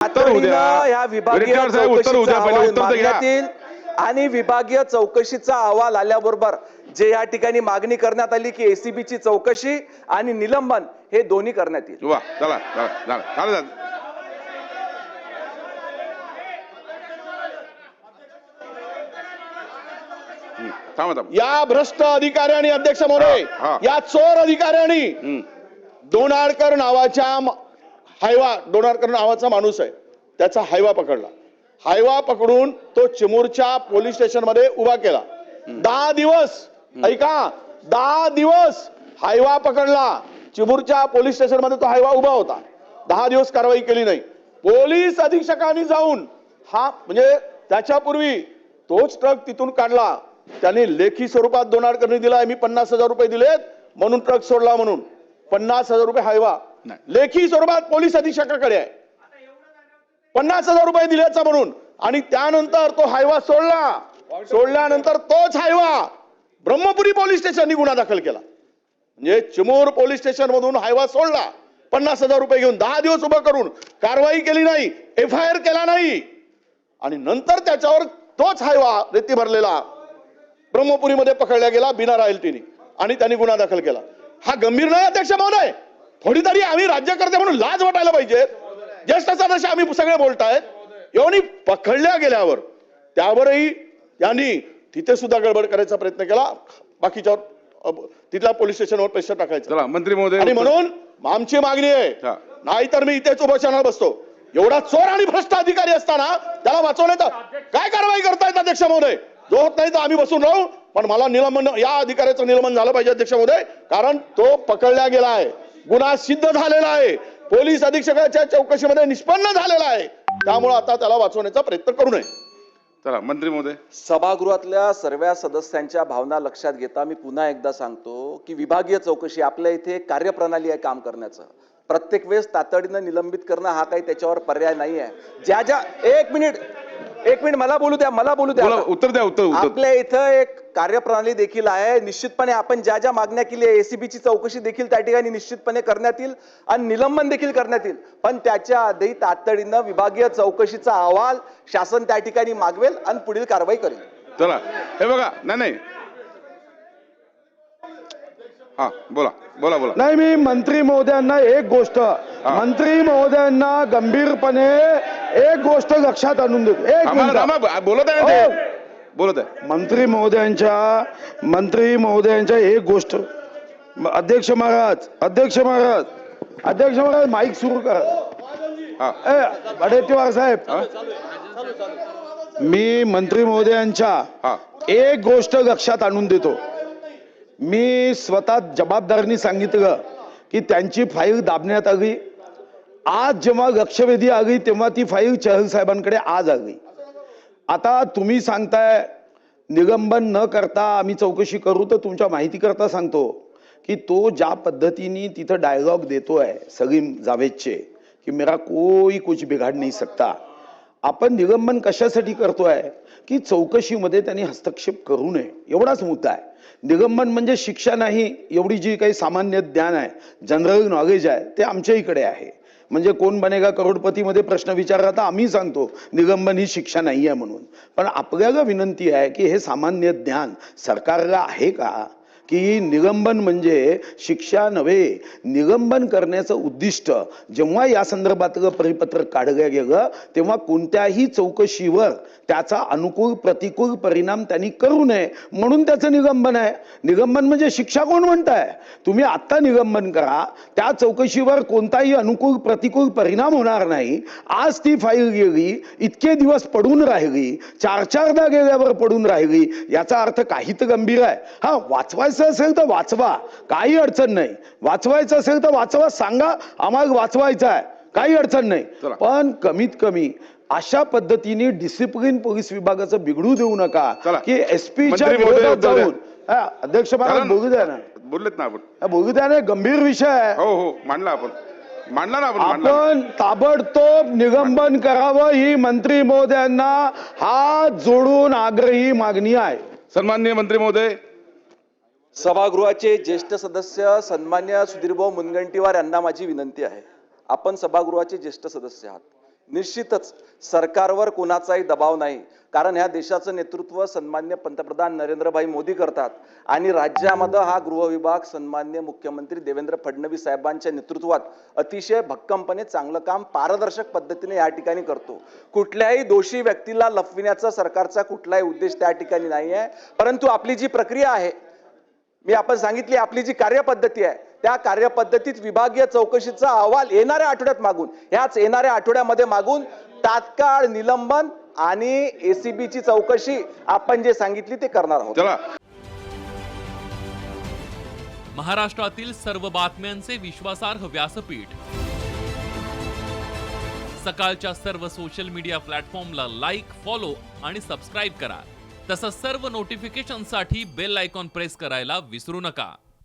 तातडीनं ह्या विभागीय चौकशीचा अहवाल मागण्यात येईल आणि विभागीय चौकशीचा अहवाल आल्याबरोबर जे या ठिकाणी मागणी करण्यात आली की एसीबीची चौकशी आणि निलंबन हे दोन्ही करण्यात येईल. वा चला चला चला या भ्रष्ट अधिकाऱ्यांनी अध्यक्ष महोदय या चोर अधिकाऱ्यांनी डोनार्डकर नावाच्या डोनार्डकर नावाचा माणूस आहे त्याचा हायवा पकडला. हायवा पकडून तो चिमूरच्या पोलीस स्टेशन मध्ये उभा केला. 10 दिवस ऐका 10 दिवस हायवा पकडला. चिमूरच्या पोलीस स्टेशन मध्ये तो हायवा उभा होता. 10 दिवस कारवाई केली नाही. पोलीस अधीक्षकांनी जाऊन म्हणजे त्याच्यापूर्वी तोच ट्रक तिथून काढला. त्याने लेखी स्वरूपात डोनार्डकरनी दिला. मी 50,000 रुपये दिलेत म्हणून ट्रक सोडला म्हणून 50,000 रुपये हायवा लेखी स्वरूपात पोलीस अधीक्षकाकडे आहे. 50,000 रुपये दिल्याचा म्हणून आणि त्यानंतर तो हायवा सोडल्यानंतर तोच हायवा ब्रह्मपुरी पोलीस स्टेशननी गुन्हा दाखल केला. म्हणजे चिमूर पोलीस स्टेशन मधून हायवा सोडला 50,000 रुपये घेऊन 10 दिवस उभं करून कारवाई केली नाही. FIR केला नाही आणि नंतर त्याच्यावर तोच हायवा रेती भरलेला ब्रह्मपुरीमध्ये पकडला गेला बिना रॉयल्टीने आणि त्यांनी गुन्हा दाखल केला. हा गंभीर नाही अध्यक्ष महोदय. थोडी तरी आम्ही राज्यकर्ते म्हणून लाज वाटायला पाहिजे. ज्येष्ठ सदस्य आम्ही सगळे बोलतायत. एवढी पकडल्या गेल्यावर त्यावरही त्यांनी तिथे सुद्धा गडबड करायचा प्रयत्न केला. बाकीच्यावर तिथल्या पोलीस स्टेशनवर पैसे टाकायचे. मंत्री महोदय आणि म्हणून आमची मागणी आहे नाहीतर मी इथेच उपोषणाला बसतो. एवढा चोर आणि भ्रष्ट अधिकारी असताना त्याला वाचवण्याचा काय कारवाई करतायत अध्यक्ष महोदय. जो होत नाही तर आम्ही बसून राहू पण मला निलंबन या अधिकाऱ्याचं निलंबन झालं पाहिजे अध्यक्ष महोदय. कारण तो पकडला गेला आहे. गुन्हा सिद्ध झालेला आहे. पोलीस अधीक्षकाच्या चौकशीमध्ये निष्पन्न झालेला आहे. त्यामुळे आता त्याला वाचवण्याचा प्रयत्न करू नये. चला मंत्री महोदय. सभागृहातल्या सर्व सदस्यांच्या भावना लक्षात घेता मी पुन्हा एकदा सांगतो की विभागीय चौकशी आपल्या इथे कार्यप्रणाली आहे काम करण्याचं. प्रत्येक वेळेस तातडीनं निलंबित करणं हा काही त्याच्यावर पर्याय नाही आहे. ज्या एक मिनिट मला बोलू द्या उत्तर द्या. आपल्या इथं एक कार्यप्रणाली देखील आहे. निश्चितपणे आपण ज्या मागण्या केल्या एसीबीची चौकशी देखील त्या ठिकाणी निश्चितपणे करण्यात येईल आणि निलंबन देखील करण्यात येईल. पण त्याच्या आधी तातडीनं विभागीय चौकशीचा अहवाल शासन त्या ठिकाणी मागवेल आणि पुढील कारवाई करेल. चला हे बघा नाही बोला. नाही मी मंत्री महोदयांना एक गोष्ट गंभीरपणे एक गोष्ट लक्षात आणून देतो. बोलत आहे मंत्री महोदयांच्या एक गोष्ट अध्यक्ष महाराज माईक सुरू करा. वडेट्टीवार साहेब मी मंत्री महोदयांच्या एक गोष्ट लक्षात आणून देतो. मी स्वतः जबाबदारीने सांगितलं की त्यांची फाईल दाबण्यात आली. आज जेव्हा लक्षवेधी आली तेव्हा ती फाईल चहल साहेबांकडे आज आली. आता तुम्ही सांगताय निलंबन न करता आम्ही चौकशी करू तर तुमच्या माहिती करता सांगतो की तो ज्या पद्धतीने तिथं डायलॉग देतोय सलीम जावेदचे की मेरा कोई कुछ बिघाड नहीं सकता. आपण निलंबन कशासाठी करतोय की चौकशीमध्ये त्यांनी हस्तक्षेप करू नये एवढाच मुद्दा आहे. निलंबन म्हणजे शिक्षा नाही. एवढी जी काही सामान्य ज्ञान आहे जनरल नॉलेज आहे ते आमच्या इकडे आहे. म्हणजे कोण बनेगा करोडपती मध्ये प्रश्न विचारला तर आम्ही सांगतो निलंबन ही शिक्षा नाही आहे म्हणून. पण आपल्याला विनंती आहे की हे सामान्य ज्ञान सरकारला आहे का की निलंबन म्हणजे शिक्षा नव्हे. निलंबन करण्याचं उद्दिष्ट जेव्हा या संदर्भातलं परिपत्रक काढलं गेलं तेव्हा कोणत्याही चौकशीवर त्याचा अनुकूल प्रतिकूल परिणाम त्यांनी करू नये म्हणून त्याचं निलंबन आहे. निलंबन म्हणजे शिक्षा कोण म्हणताय. तुम्ही आत्ता निलंबन करा त्या चौकशीवर कोणताही अनुकूल प्रतिकूल परिणाम होणार नाही. आज ती फाईल गेली इतके दिवस पडून राहिली 4-4दा गेल्यावर पडून राहिली याचा अर्थ काही तर गंभीर आहे. हा वाचवायचं असेल तर वाचवा काही अडचण नाही. वाचवायचं असेल तर वाचवा. सांगा आम्हाला वाचवायचं आहे काही अडचण नाही. पण कमीत कमी अशा पद्धतीने डिसिप्लिन पोलीस विभागाचं बिघडू देऊ नका की एसपीच्या विरोधात जाऊन. अध्यक्ष महाराज बोलू द्या ना. बोललेत ना आपण बोलू द्या ना. गंभीर विषय आहे. हो मांडला ना आपण ताबडतोब निलंबन करावं ही मंत्री महोदयांना हात जोडून आग्रही मागणी आहे. सन्माननीय मंत्री महोदय. सभागृहाचे ज्येष्ठ सदस्य सन्मान्य सुधीरभाऊ मुनगंटीवार यांना माझी विनंती आहे. आपण सभागृहाचे ज्येष्ठ सदस्य आहात. निश्चितच सरकारवर कोणाचाही दबाव नाही, कारण ह्या देशाचं नेतृत्व सन्मान्य पंतप्रधान नरेंद्रभाई मोदी करतात आणि राज्यामध्ये हा गृहविभाग सन्मान्य मुख्यमंत्री देवेंद्र फडणवीस साहेबांच्या नेतृत्वात अतिशय भक्कमपणे चांगलं काम पारदर्शक पद्धतीने या ठिकाणी करतो. कुठल्याही दोषी व्यक्तीला लपविण्याचा सरकारचा कुठलाही उद्देश त्या ठिकाणी नाही आहे, परंतु आपली जी प्रक्रिया आहे, मी आपण सांगितली आपली जी कार्यपद्धती आहे, त्या कार्यपद्धतीत विभागीय चौकशीचा अहवाल येणाऱ्या आठवड्यात मागून, ह्याच येणाऱ्या आठवड्यामध्ये मागून तात्काळ निलंबन आणि एसीबीची चौकशी आपण जे सांगितली ते करणार आहोत. चला. महाराष्ट्रातील सर्व बातम्यांचे विश्वासार्ह व्यासपीठ, सकाळच्या सर्व सोशल मीडिया प्लॅटफॉर्मला लाईक, फॉलो आणि सबस्क्राईब करा. तसंच सर्व नोटिफिकेशनसाठी बेल आयकॉन प्रेस करायला विसरू नका.